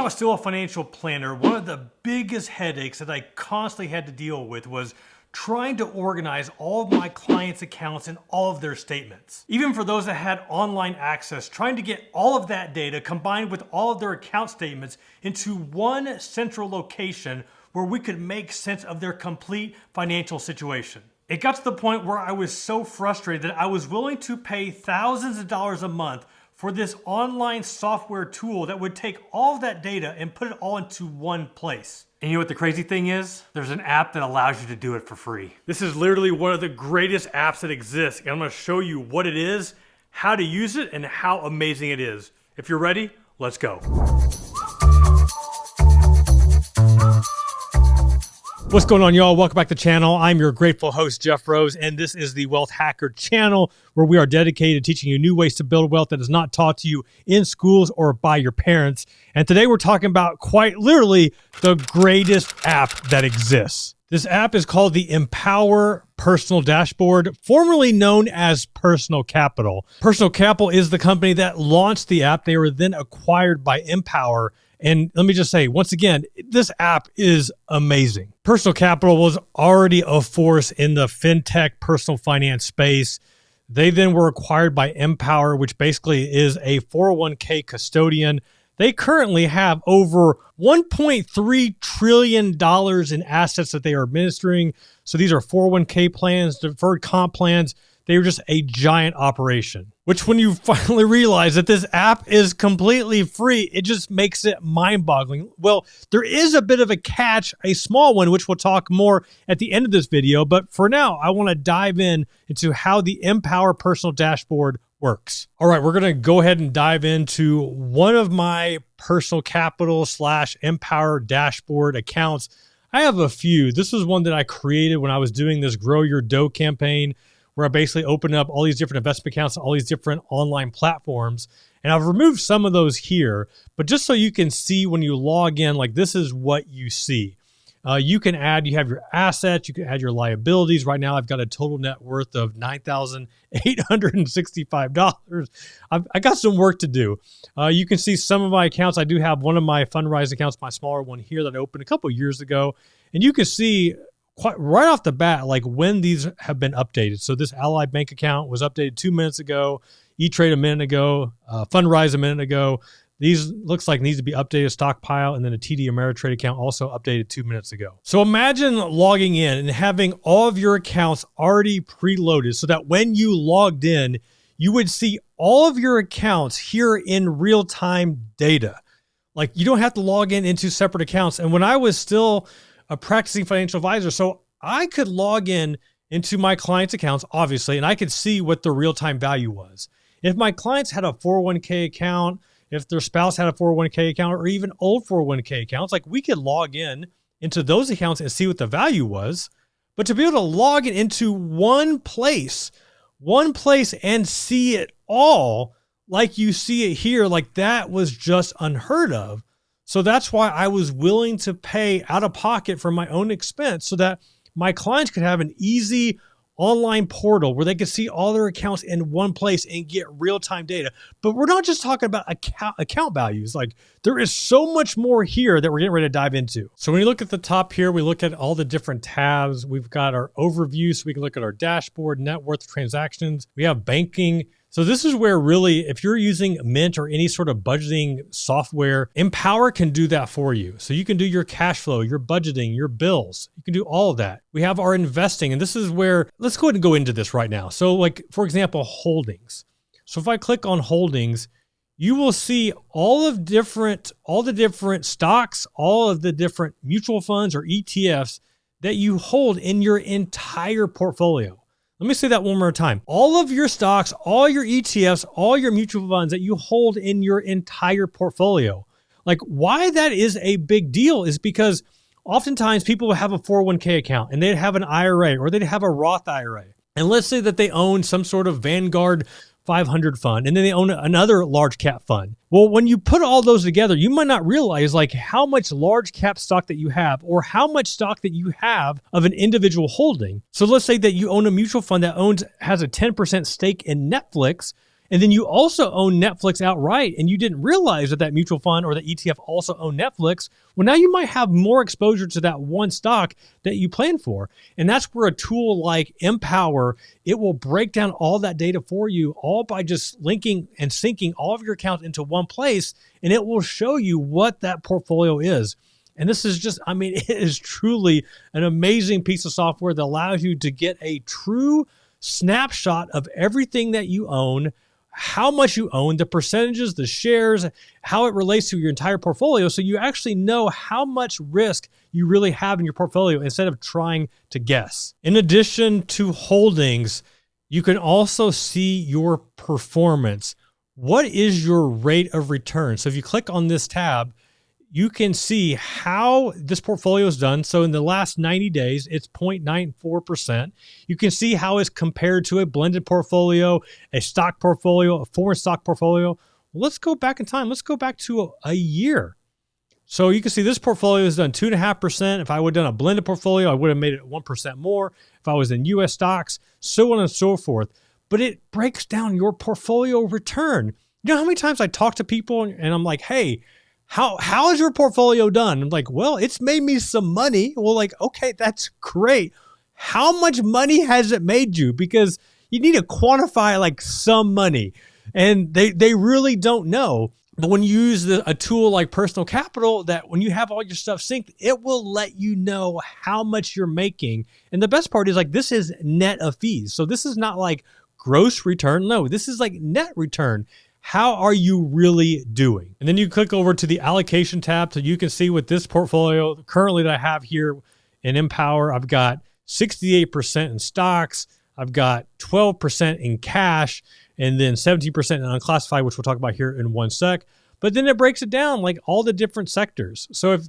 was still a financial planner, one of the biggest headaches that I constantly had to deal with was trying to organize all of my clients' accounts and all of their statements. Even for those that had online access, trying to get all of that data combined with all of their account statements into one central location where we could make sense of their complete financial situation. It got to the point where I was so frustrated that I was willing to pay thousands of dollars a month for this online software tool that would take all of that data and put it all into one place. And you know what the crazy thing is? There's an app that allows you to do it for free. This is literally one of the greatest apps that exists, and I'm gonna show you what it is, how to use it, and how amazing it is. If you're ready, let's go. What's going on, y'all? Welcome back to the channel. I'm your grateful host, Jeff Rose, and this is the Wealth Hacker channel, where we are dedicated to teaching you new ways to build wealth that is not taught to you in schools or by your parents. And today we're talking about quite literally the greatest app that exists. This app is called the Empower Personal Dashboard, formerly known as Personal Capital. Personal Capital is the company that launched the app. They were then acquired by Empower. And let me just say, once again, this app is amazing. Personal Capital was already a force in the fintech personal finance space. They then were acquired by Empower, which basically is a 401k custodian. They currently have over $1.3 trillion in assets that they are administering. So these are 401k plans, deferred comp plans. They were just a giant operation, which when you finally realize that this app is completely free, it just makes it mind-boggling. Well, there is a bit of a catch, a small one, which we'll talk more at the end of this video. But for now, I want to dive into how the Empower Personal Dashboard works. All right, we're going to go ahead and dive into one of my Personal Capital / Empower Dashboard accounts. I have a few. This is one that I created when I was doing this Grow Your Dough campaign, where I basically opened up all these different investment accounts, all these different online platforms. And I've removed some of those here, but just so you can see when you log in, like this is what you see. You can add, you have your assets, you can add your liabilities. Right now, I've got a total net worth of $9,865. I got some work to do. You can see some of my accounts. I do have one of my Fundrise accounts, my smaller one here that I opened a couple years ago. And you can see quite right off the bat, like when these have been updated. So this Ally Bank account was updated 2 minutes ago, E-Trade a minute ago, Fundrise a minute ago. These looks like needs to be updated, Stockpile, and then a TD Ameritrade account also updated 2 minutes ago. So imagine logging in and having all of your accounts already preloaded so that when you logged in, you would see all of your accounts here in real-time data. Like you don't have to log in into separate accounts. And when I was still a practicing financial advisor, so I could log in into my clients' accounts, obviously, and I could see what the real-time value was. If my clients had a 401k account, if their spouse had a 401k account, or even old 401k accounts, like we could log in into those accounts and see what the value was. But to be able to log it into one place and see it all like you see it here, like that was just unheard of. So that's why I was willing to pay out of pocket for my own expense so that my clients could have an easy online portal where they could see all their accounts in one place and get real-time data. But we're not just talking about account values. Like there is so much more here that we're getting ready to dive into. So when you look at the top here, we look at all the different tabs. We've got our overview, so we can look at our dashboard, net worth, transactions. We have banking. So this is where really, if you're using Mint or any sort of budgeting software, Empower can do that for you. So you can do your cash flow, your budgeting, your bills. You can do all of that. We have our investing, and this is where, let's go ahead and go into this right now. So like, for example, holdings. So if I click on holdings, you will see all the different stocks, all of the different mutual funds or ETFs that you hold in your entire portfolio. Let me say that one more time. All of your stocks, all your ETFs, all your mutual funds that you hold in your entire portfolio. Like why that is a big deal is because oftentimes people will have a 401k account and they'd have an IRA or they'd have a Roth IRA. And let's say that they own some sort of Vanguard 500 fund, and then they own another large cap fund. Well, when you put all those together, you might not realize like how much large cap stock that you have or how much stock that you have of an individual holding. So let's say that you own a mutual fund that has a 10% stake in Netflix, and then you also own Netflix outright, and you didn't realize that that mutual fund or the ETF also owned Netflix, well, now you might have more exposure to that one stock that you plan for. And that's where a tool like Empower, it will break down all that data for you, all by just linking and syncing all of your accounts into one place, and it will show you what that portfolio is. And this is just, I mean, it is truly an amazing piece of software that allows you to get a true snapshot of everything that you own, how much you own, the percentages, the shares, how it relates to your entire portfolio. So you actually know how much risk you really have in your portfolio instead of trying to guess. In addition to holdings, you can also see your performance. What is your rate of return? So if you click on this tab, you can see how this portfolio is done. So in the last 90 days, it's 0.94%. You can see how it's compared to a blended portfolio, a stock portfolio, a foreign stock portfolio. Well, let's go back in time. Let's go back to a year. So you can see this portfolio has done 2.5%. If I would have done a blended portfolio, I would have made it 1% more. If I was in US stocks, so on and so forth. But it breaks down your portfolio return. You know how many times I talk to people and I'm like, hey, how is your portfolio done? I'm like, well, it's made me some money. Well, like, okay, that's great. How much money has it made you? Because you need to quantify like some money. And they really don't know. But when you use a tool like Personal Capital, that when you have all your stuff synced, it will let you know how much you're making. And the best part is like, this is net of fees. So this is not like gross return. No, this is like net return. How are you really doing? And then you click over to the allocation tab so you can see with this portfolio currently that I have here in Empower, I've got 68% in stocks, I've got 12% in cash, and then 17% in unclassified, which we'll talk about here in one sec. But then it breaks it down like all the different sectors. So if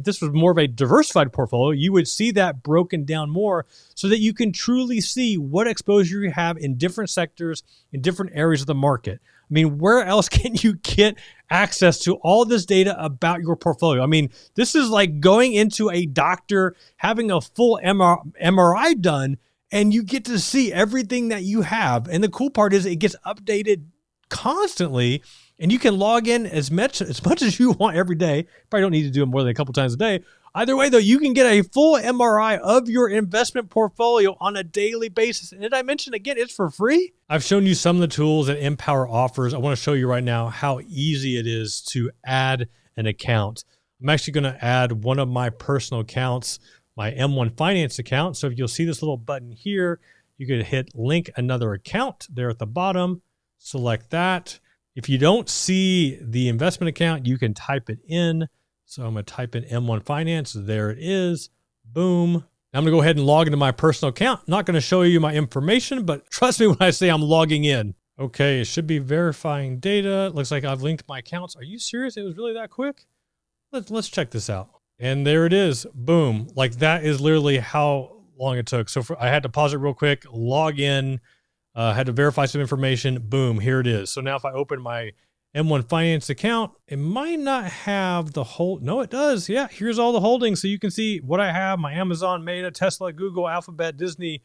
this was more of a diversified portfolio, you would see that broken down more so that you can truly see what exposure you have in different sectors, in different areas of the market. I mean, where else can you get access to all this data about your portfolio? I mean, this is like going into a doctor, having a full MRI done, and you get to see everything that you have. And the cool part is it gets updated constantly, and you can log in as much as you want every day. Probably don't need to do it more than a couple times a day. Either way, though, you can get a full MRI of your investment portfolio on a daily basis. And did I mention, again, it's for free? I've shown you some of the tools that Empower offers. I want to show you right now how easy it is to add an account. I'm actually going to add one of my personal accounts, my M1 Finance account. So if you'll see this little button here, you could hit link another account there at the bottom. Select that. If you don't see the investment account, you can type it in. So I'm going to type in M1 Finance. There it is. Boom. Now I'm going to go ahead and log into my personal account. I'm not going to show you my information, but trust me when I say I'm logging in. Okay, it should be verifying data. Looks like I've linked my accounts. Are you serious? It was really that quick? Let's check this out. And there it is. Boom. Like that is literally how long it took. So I had to pause it real quick, log in, had to verify some information. Boom, here it is. So now if I open my M1 Finance account, it might not have the whole, no, it does. Yeah, here's all the holdings. So you can see what I have, my Amazon, Meta, Tesla, Google, Alphabet, Disney,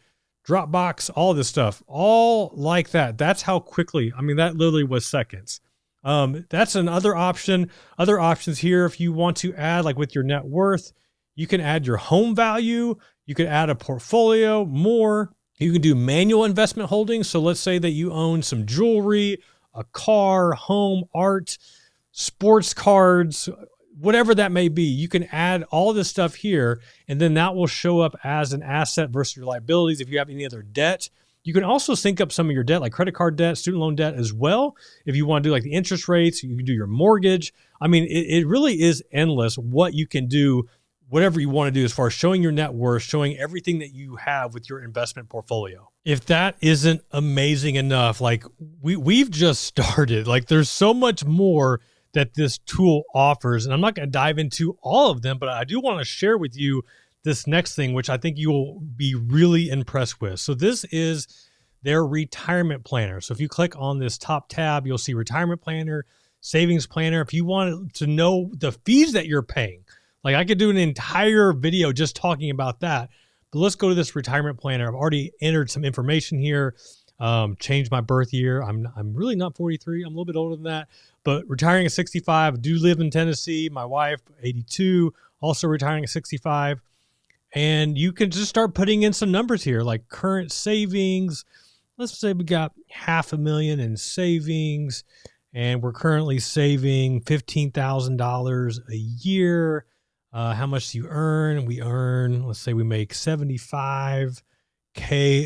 Dropbox, all this stuff, all like that. That's how quickly, I mean, that literally was seconds. That's another option. Other options here, if you want to add, like with your net worth, you can add your home value. You could add a portfolio, more. You can do manual investment holdings. So let's say that you own some jewelry, a car, home, art, sports cards, whatever that may be. You can add all this stuff here, and then that will show up as an asset versus your liabilities. If you have any other debt, you can also sync up some of your debt, like credit card debt, student loan debt as well. If you want to do like the interest rates, you can do your mortgage. I mean, it really is endless what you can do, whatever you want to do as far as showing your net worth, showing everything that you have with your investment portfolio. If that isn't amazing enough, like we've just started, like there's so much more that this tool offers. And I'm not going to dive into all of them, but I do want to share with you this next thing, which I think you will be really impressed with. So this is their retirement planner. So if you click on this top tab, you'll see retirement planner, savings planner. If you want to know the fees that you're paying, like I could do an entire video just talking about that, but let's go to this retirement planner. I've already entered some information here. changed my birth year. I'm really not 43. I'm a little bit older than that, but retiring at 65. I do live in Tennessee. My wife, 82, also retiring at 65. And you can just start putting in some numbers here, like current savings. Let's say we got $500,000 in savings, and we're currently saving $15,000 a year. How much do you earn? We earn, let's say we make $75K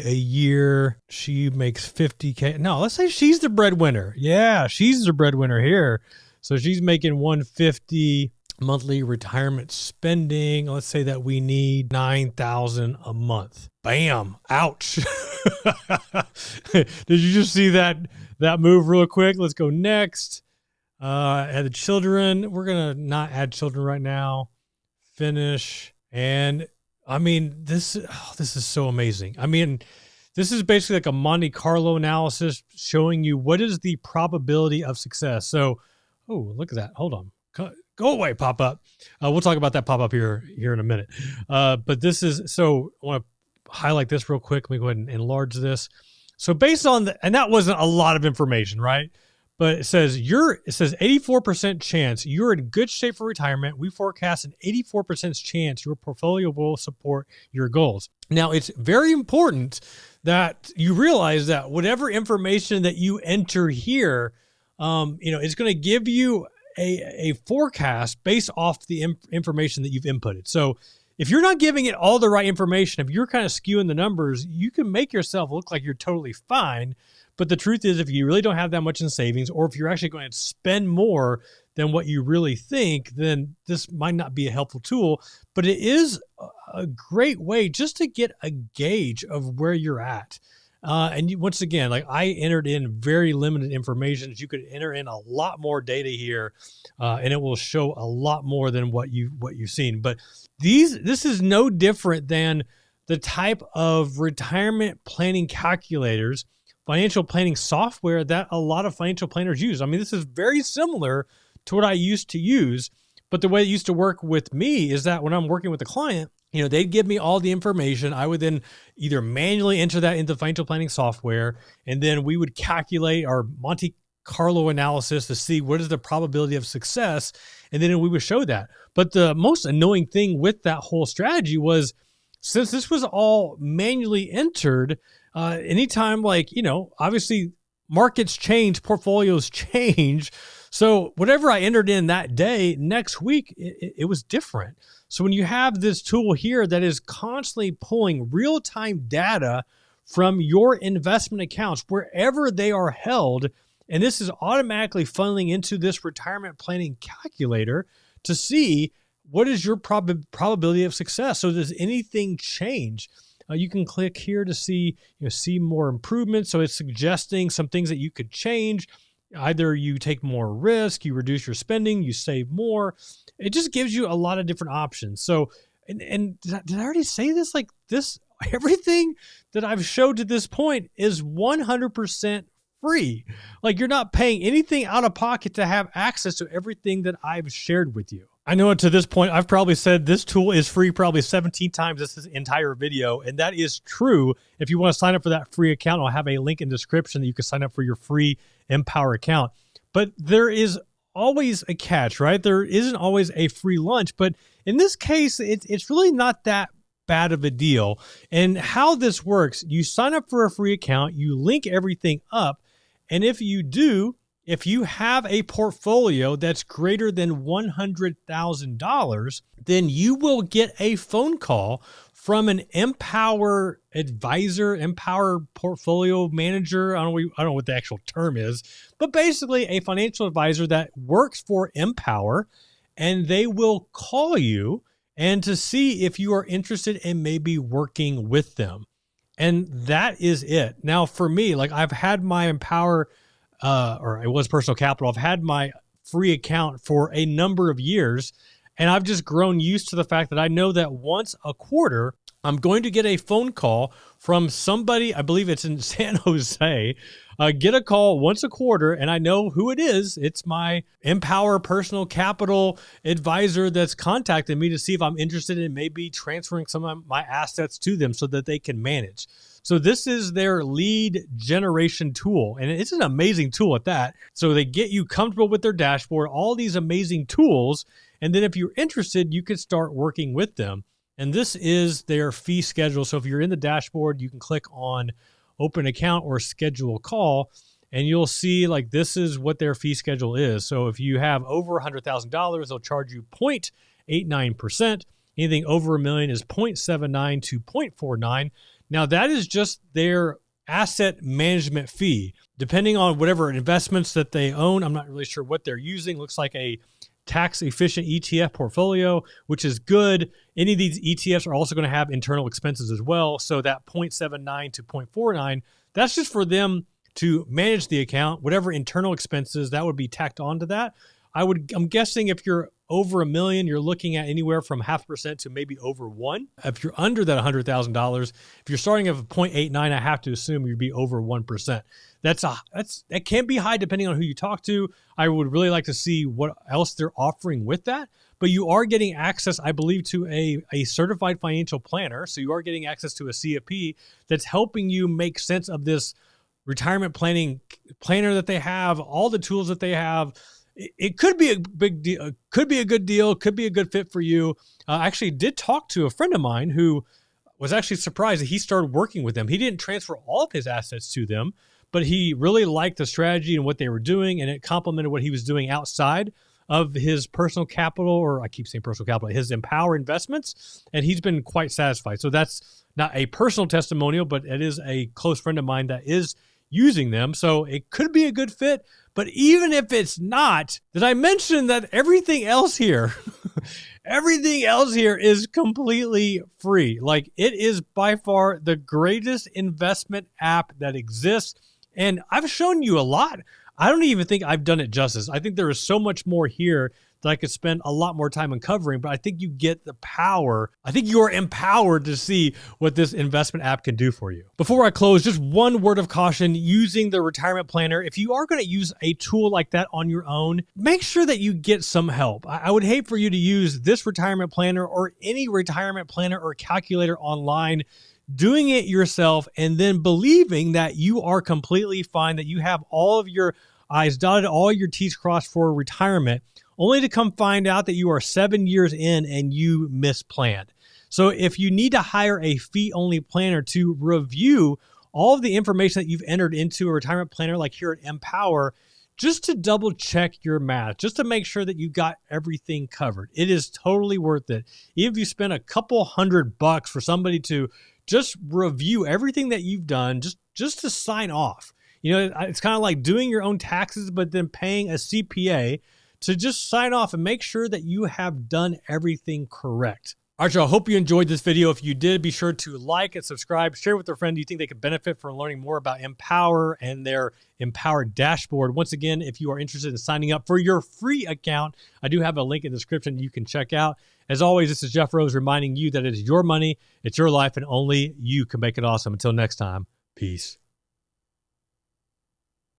a year. She makes $50K. No, let's say she's the breadwinner. Yeah, she's the breadwinner here. So she's making $150 monthly retirement spending. Let's say that we need $9,000 a month. Bam! Ouch! Did you just see that move real quick? Let's go next. Add the children. We're gonna not add children right now. Finish. And I mean, this is so amazing. I mean, this is basically like a Monte Carlo analysis showing you what is the probability of success. So, oh, look at that. Hold on. Go away, pop-up. We'll talk about that pop-up here in a minute. But this is, so I want to highlight this real quick. Let me go ahead and enlarge this. So based on and that wasn't a lot of information, right? But it says 84% chance you're in good shape for retirement. We forecast an 84% chance your portfolio will support your goals. Now, it's very important that you realize that whatever information that you enter here, it's going to give you a forecast based off the information that you've inputted. So if you're not giving it all the right information, if you're kind of skewing the numbers, you can make yourself look like you're totally fine. But the truth is, if you really don't have that much in savings, or if you're actually going to spend more than what you really think, then this might not be a helpful tool. But it is a great way just to get a gauge of where you're at. Once again, like I entered in very limited information. You could enter in a lot more data here, and it will show a lot more than what you've seen. But this is no different than the type of retirement planning calculators, financial planning software that a lot of financial planners use. I mean, this is very similar to what I used to use, but the way it used to work with me is that when I'm working with a client, they'd give me all the information. I would then either manually enter that into financial planning software, and then we would calculate our Monte Carlo analysis to see what is the probability of success, and then we would show that. But the most annoying thing with that whole strategy was, since this was all manually entered, anytime obviously markets change, portfolios change. So whatever I entered in that day, next week, it was different. So when you have this tool here that is constantly pulling real-time data from your investment accounts, wherever they are held, and this is automatically funneling into this retirement planning calculator to see what is your probability of success. So does anything change? You can click here to see more improvements. So it's suggesting some things that you could change. Either you take more risk, you reduce your spending, you save more. It just gives you a lot of different options. So, and did I already say this? Like this, everything that I've showed to this point is 100% free. Like you're not paying anything out of pocket to have access to everything that I've shared with you. I know to this point, I've probably said this tool is free probably 17 times this entire video, and that is true. If you want to sign up for that free account, I'll have a link in the description that you can sign up for your free Empower account. But there is always a catch, right? There isn't always a free lunch, but in this case, it's really not that bad of a deal. And how this works, you sign up for a free account, you link everything up, and if you have a portfolio that's greater than $100,000, then you will get a phone call from an Empower advisor, Empower portfolio manager. I don't know what the actual term is, but basically a financial advisor that works for Empower, and they will call you and to see if you are interested in maybe working with them. And that is it. Now, for me, like I've had my Empower or it was Personal Capital. I've had my free account for a number of years, and I've just grown used to the fact that I know that once a quarter, I'm going to get a phone call from somebody, I believe it's in San Jose, get a call once a quarter, and I know who it is. It's my Empower Personal Capital advisor that's contacted me to see if I'm interested in maybe transferring some of my assets to them so that they can manage. So this is their lead generation tool, and it's an amazing tool at that. So they get you comfortable with their dashboard, all these amazing tools, and then if you're interested, you can start working with them. And this is their fee schedule. So if you're in the dashboard, you can click on open account or schedule a call, and you'll see like this is what their fee schedule is. So if you have over $100,000, they'll charge you 0.89%. Anything over $1 million is 0.79 to 0.49. Now that is just their asset management fee. Depending on whatever investments that they own, I'm not really sure what they're using. Looks like a tax efficient ETF portfolio, which is good. Any of these ETFs are also going to have internal expenses as well. So that 0.79 to 0.49, that's just for them to manage the account. Whatever internal expenses that would be tacked onto that. I'm guessing if you're over $1 million, you're looking at anywhere from 0.5% to maybe over 1%. If you're under that $100,000, if you're starting at 0.89, I have to assume you'd be over 1%. That can be high depending on who you talk to. I would really like to see what else they're offering with that. But you are getting access, I believe, to a certified financial planner. So you are getting access to a CFP that's helping you make sense of this retirement planning planner that they have, all the tools that they have. It could be a big deal, could be a good deal, could be a good fit for you. I actually did talk to a friend of mine who was actually surprised that he started working with them. He didn't transfer all of his assets to them, but he really liked the strategy and what they were doing, and it complemented what he was doing outside of his personal capital, or I keep saying personal capital, his Empower investments, and he's been quite satisfied. So that's not a personal testimonial, but it is a close friend of mine that is using them. So it could be a good fit. But even if it's not, did I mention that everything else here, everything else here is completely free? Like, it is by far the greatest investment app that exists. And I've shown you a lot. I don't even think I've done it justice. I think there is so much more here that I could spend a lot more time uncovering, but I think you get the power. I think you are empowered to see what this investment app can do for you. Before I close, just one word of caution using the retirement planner. If you are going to use a tool like that on your own, make sure that you get some help. I would hate for you to use this retirement planner or any retirement planner or calculator online, doing it yourself, and then believing that you are completely fine, that you have all of your I's dotted, all your T's crossed for retirement, only to come find out that you are 7 years in and you misplanned. So if you need to hire a fee-only planner to review all of the information that you've entered into a retirement planner like here at Empower, just to double check your math, just to make sure that you got everything covered, it is totally worth it. Even if you spend a couple $100 for somebody to just review everything that you've done, just to sign off. You know, it's kind of like doing your own taxes, but then paying a CPA to just sign off and make sure that you have done everything correct. All right, y'all, I hope you enjoyed this video. If you did, be sure to like and subscribe, share with a friend you think they could benefit from learning more about Empower and their Empower dashboard. Once again, if you are interested in signing up for your free account, I do have a link in the description you can check out. As always, this is Jeff Rose reminding you that it is your money, it's your life, and only you can make it awesome. Until next time, peace.